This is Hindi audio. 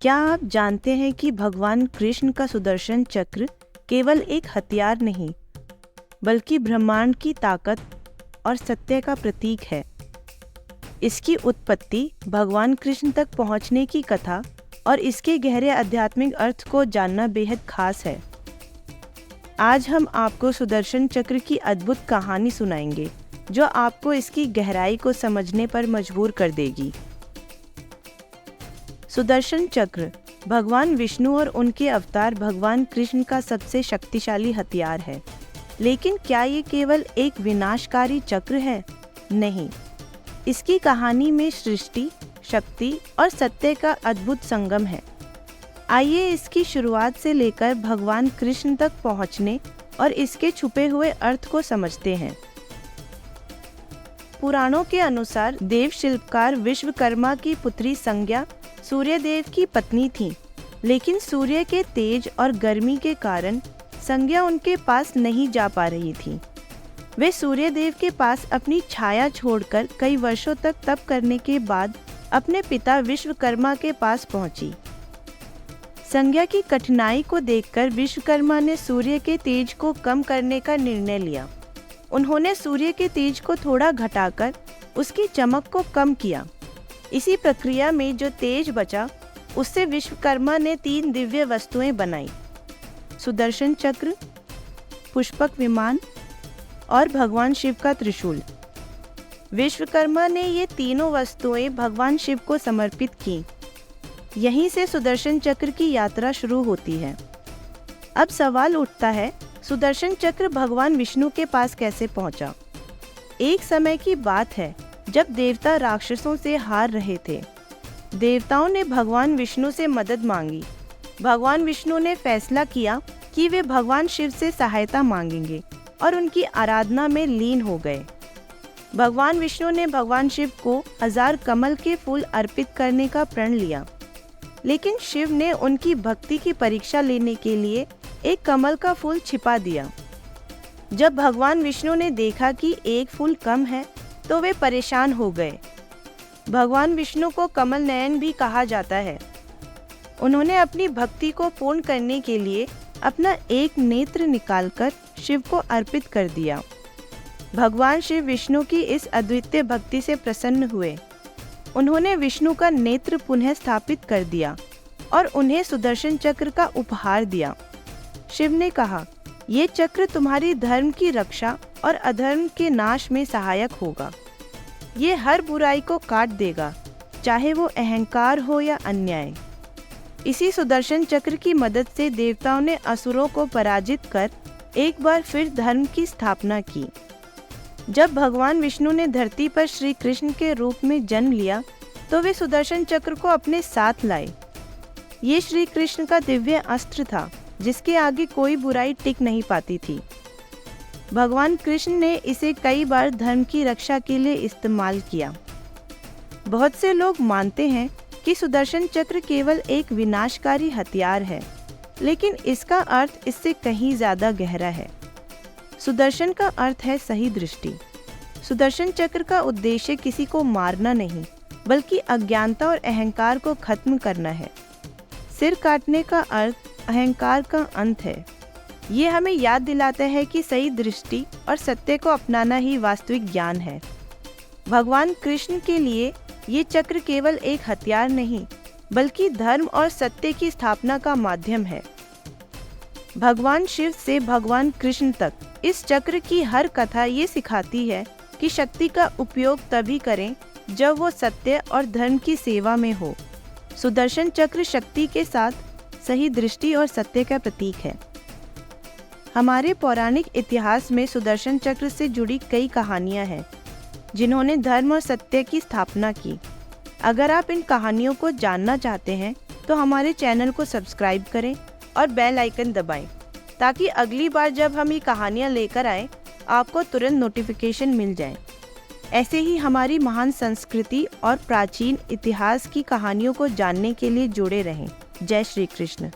क्या आप जानते हैं कि भगवान कृष्ण का सुदर्शन चक्र केवल एक हथियार नहीं, बल्कि ब्रह्मांड की ताकत और सत्य का प्रतीक है। इसकी उत्पत्ति, भगवान कृष्ण तक पहुंचने की कथा और इसके गहरे आध्यात्मिक अर्थ को जानना बेहद खास है। आज हम आपको सुदर्शन चक्र की अद्भुत कहानी सुनाएंगे, जो आपको इसकी गहराई को समझने पर मजबूर कर देगी। सुदर्शन चक्र भगवान विष्णु और उनके अवतार भगवान कृष्ण का सबसे शक्तिशाली हथियार है। लेकिन क्या ये केवल एक विनाशकारी चक्र है? नहीं, इसकी कहानी में सृष्टि, शक्ति और सत्य का अद्भुत संगम है। आइए इसकी शुरुआत से लेकर भगवान कृष्ण तक पहुंचने और इसके छुपे हुए अर्थ को समझते हैं। पुराणों के अनुसार देव शिल्पकार विश्वकर्मा की पुत्री संज्ञा सूर्य देव की पत्नी थी, लेकिन सूर्य के तेज और गर्मी के कारण संज्ञा उनके पास नहीं जा पा रही थी। वे सूर्य देव के पास अपनी छाया छोड़कर कई वर्षों तक तप करने के बाद अपने पिता विश्वकर्मा के पास पहुंची। संज्ञा की कठिनाई को देखकर विश्वकर्मा ने सूर्य के तेज को कम करने का निर्णय लिया। उन्होंने सूर्य के तेज को थोड़ा घटाकर उसकी चमक को कम किया। इसी प्रक्रिया में जो तेज बचा, उससे विश्वकर्मा ने 3 दिव्य वस्तुएं बनाई: सुदर्शन चक्र, पुष्पक विमान और भगवान शिव का त्रिशूल। विश्वकर्मा ने ये तीनों वस्तुएं भगवान शिव को समर्पित की। यहीं से सुदर्शन चक्र की यात्रा शुरू होती है। अब सवाल उठता है, सुदर्शन चक्र भगवान विष्णु के पास कैसे पहुंचा? एक समय की बात है जब देवता राक्षसों से हार रहे थे। देवताओं ने भगवान विष्णु से मदद मांगी। भगवान विष्णु ने फैसला किया कि वे भगवान शिव से सहायता मांगेंगे और उनकी आराधना में लीन हो गए। भगवान विष्णु ने भगवान शिव को 1000 कमल के फूल अर्पित करने का प्रण लिया, लेकिन शिव ने उनकी भक्ति की परीक्षा लेने के लिए एक कमल का फूल छिपा दिया। जब भगवान विष्णु ने देखा कि एक फूल कम है, तो वे परेशान हो गए। भगवान विष्णु को कमल नयन भी कहा जाता है। उन्होंने अपनी भक्ति को पूर्ण करने के लिए अपना एक नेत्र निकालकर शिव को अर्पित कर दिया। भगवान शिव विष्णु की इस अद्वितीय भक्ति से प्रसन्न हुए। उन्होंने विष्णु का नेत्र पुनः स्थापित कर दिया और उन्हें सुदर्शन चक्र का उपहार दिया। शिव ने कहा, ये चक्र तुम्हारी धर्म की रक्षा और अधर्म के नाश में सहायक होगा। ये हर बुराई को काट देगा, चाहे वो अहंकार हो या अन्याय। इसी सुदर्शन चक्र की मदद से देवताओं ने असुरों को पराजित कर एक बार फिर धर्म की स्थापना की। जब भगवान विष्णु ने धरती पर श्री कृष्ण के रूप में जन्म लिया, तो वे सुदर्शन चक्र को अपने साथ लाए। ये श्री कृष्ण का दिव्य अस्त्र था, जिसके आगे कोई बुराई टिक नहीं पाती थी। भगवान कृष्ण ने इसे कई बार धर्म की रक्षा के लिए इस्तेमाल किया। बहुत से लोग मानते हैं कि सुदर्शन चक्र केवल एक विनाशकारी हथियार है, लेकिन इसका अर्थ इससे कहीं ज्यादा गहरा है। सुदर्शन का अर्थ है सही दृष्टि। सुदर्शन चक्र का उद्देश्य किसी को मारना नहीं, बल्कि अज्ञानता और अहंकार को खत्म करना है। सिर काटने का अर्थ अहंकार का अंत है। ये हमें याद दिलाता है कि सही दृष्टि और सत्य को अपनाना ही वास्तविक ज्ञान है। भगवान कृष्ण के लिए ये चक्र केवल एक हथियार नहीं, बल्कि धर्म और सत्य की स्थापना का माध्यम है। भगवान शिव से भगवान कृष्ण तक इस चक्र की हर कथा ये सिखाती है कि शक्ति का उपयोग तभी करें जब वो सत्य और धर्म की सेवा में हो। सुदर्शन चक्र शक्ति के साथ सही दृष्टि और सत्य का प्रतीक है। हमारे पौराणिक इतिहास में सुदर्शन चक्र से जुड़ी कई कहानियां हैं, जिन्होंने धर्म और सत्य की स्थापना की। अगर आप इन कहानियों को जानना चाहते हैं, तो हमारे चैनल को सब्सक्राइब करें और बेल आइकन दबाएं, ताकि अगली बार जब हम ये कहानियां लेकर आएं, आपको तुरंत नोटिफिकेशन मिल जाए। ऐसे ही हमारी महान संस्कृति और प्राचीन इतिहास की कहानियों को जानने के लिए जुड़े रहें। जय श्री कृष्ण।